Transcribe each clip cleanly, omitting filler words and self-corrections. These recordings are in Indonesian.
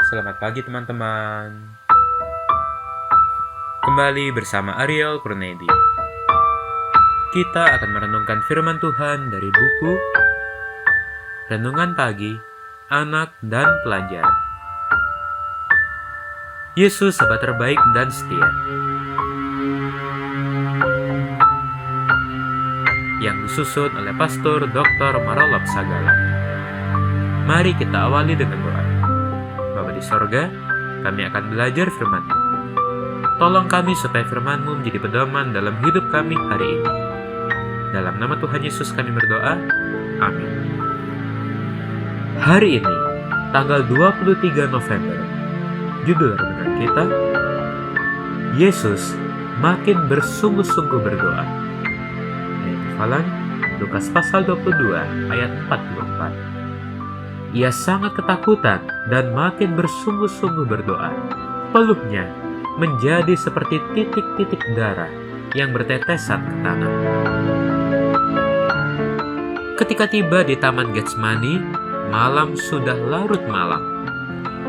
selamat pagi teman-teman. Kembali bersama Ariel Kurnedi. Kita akan merenungkan firman Tuhan dari buku Renungan Pagi, Anak dan Pelajar. Yesus sahabat terbaik dan setia, yang disusun oleh Pastor Dr. Marolop Sagala. Mari kita awali dengan doa. Bapa di sorga, kami akan belajar firman-Mu. Tolong kami supaya firman-Mu menjadi pedoman dalam hidup kami hari ini. Dalam nama Tuhan Yesus kami berdoa. Amin. Hari ini, tanggal 23 November, judul renungan kita, Yesus makin bersungguh-sungguh berdoa. Ayat hafalan Lukas pasal 22 ayat 44. Ia sangat ketakutan dan makin bersungguh-sungguh berdoa. Peluhnya menjadi seperti titik-titik darah yang bertetesan ke tanah. Ketika tiba di Taman Getsemani, malam sudah larut malam.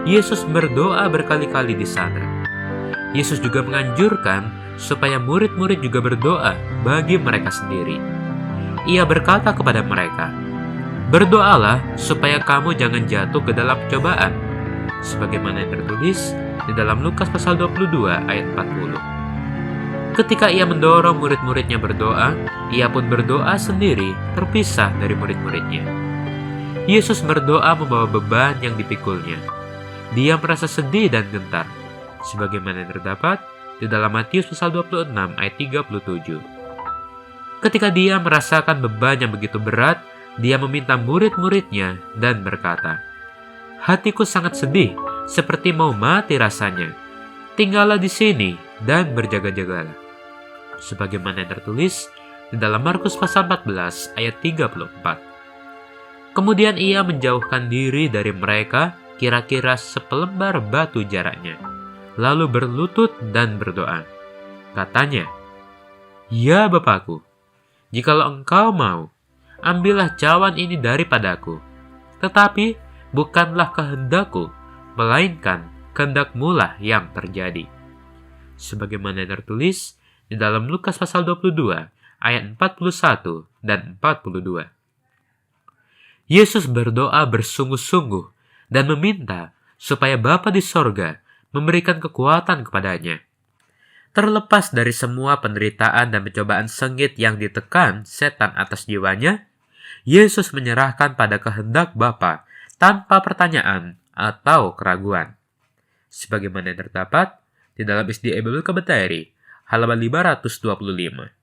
Yesus berdoa berkali-kali di sana. Yesus juga menganjurkan supaya murid-murid juga berdoa bagi mereka sendiri. Ia berkata kepada mereka, "Berdoalah supaya kamu jangan jatuh ke dalam cobaan," sebagaimana yang tertulis di dalam Lukas pasal 22 ayat 40. Ketika ia mendorong murid-muridnya berdoa, ia pun berdoa sendiri terpisah dari murid-muridnya. Yesus berdoa membawa beban yang dipikulnya. Dia merasa sedih dan gentar, sebagaimana yang terdapat di dalam Matius pasal 26 ayat 37. Ketika dia merasakan beban yang begitu berat, dia meminta murid-muridnya dan berkata, "Hatiku sangat sedih, seperti mau mati rasanya. Tinggallah di sini dan berjaga-jagalah." Sebagaimana yang tertulis di dalam Markus pasal 14 ayat 34. Kemudian ia menjauhkan diri dari mereka kira-kira sepelembar batu jaraknya, lalu berlutut dan berdoa. Katanya, "Ya Bapakku, jikalau Engkau mau, ambillah cawan ini daripadaku. Tetapi bukanlah kehendakku, melainkan kehendak-Mu lah yang terjadi." Sebagaimana tertulis di dalam Lukas pasal 22 ayat 41 dan 42. Yesus berdoa bersungguh-sungguh dan meminta supaya Bapa di sorga memberikan kekuatan kepadanya. Terlepas dari semua penderitaan dan pencobaan sengit yang ditekan setan atas jiwanya, Yesus menyerahkan pada kehendak Bapa tanpa pertanyaan atau keraguan. Sebagaimana yang terdapat di dalam SDA Biblika Beteri, halaman 525.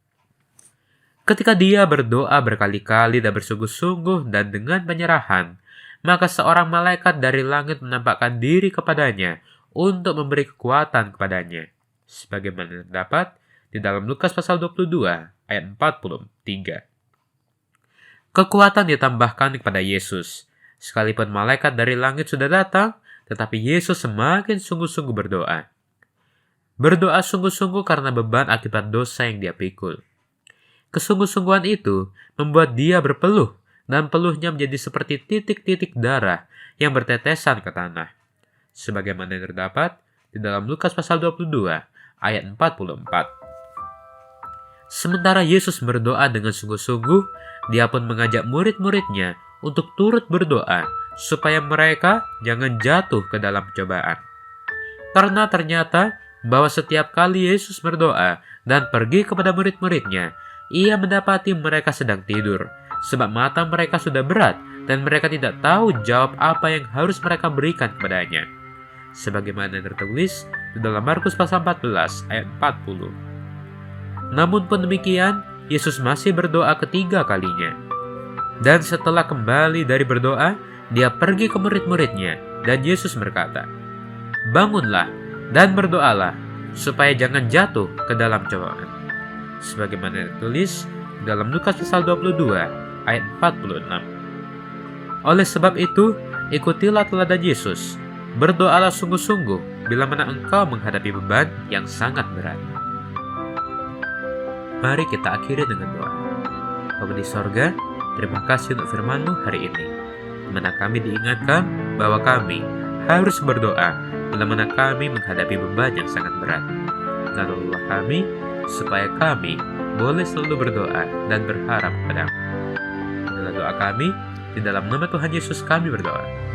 Ketika dia berdoa berkali-kali dan bersungguh-sungguh dan dengan penyerahan, maka seorang malaikat dari langit menampakkan diri kepadanya untuk memberi kekuatan kepadanya. Sebagaimana terdapat di dalam Lukas pasal 22 ayat 43. Kekuatan ditambahkan kepada Yesus. Sekalipun malaikat dari langit sudah datang, tetapi Yesus semakin sungguh-sungguh berdoa. Berdoa sungguh-sungguh karena beban akibat dosa yang dia pikul. Kesungguh-sungguhan itu membuat dia berpeluh, dan peluhnya menjadi seperti titik-titik darah yang bertetesan ke tanah. Sebagaimana yang terdapat di dalam Lukas pasal 22 ayat 44. Sementara Yesus berdoa dengan sungguh-sungguh, dia pun mengajak murid-muridnya untuk turut berdoa supaya mereka jangan jatuh ke dalam cobaan. Karena ternyata bahwa setiap kali Yesus berdoa dan pergi kepada murid-muridnya, ia mendapati mereka sedang tidur, sebab mata mereka sudah berat dan mereka tidak tahu jawab apa yang harus mereka berikan kepadanya. Sebagaimana tertulis di dalam Markus pasal 14 ayat 40. Namun pun demikian, Yesus masih berdoa ketiga kalinya. Dan setelah kembali dari berdoa, dia pergi ke murid-muridnya dan Yesus berkata, "Bangunlah dan berdoalah supaya jangan jatuh ke dalam cobaan." Sebagaimana tertulis dalam Lukas pasal 22 ayat 46. Oleh sebab itu, ikutilah teladan Yesus. Berdoalah sungguh-sungguh bila mana engkau menghadapi beban yang sangat berat. Mari kita akhiri dengan doa. Bapa di sorga, terima kasih untuk firman-Mu hari ini, di mana kami diingatkan bahwa kami harus berdoa bila mana kami menghadapi beban yang sangat berat. Dan tolonglah kami supaya kami boleh selalu berdoa dan berharap kepada-Mu. Inilah doa kami, di dalam nama Tuhan Yesus kami berdoa.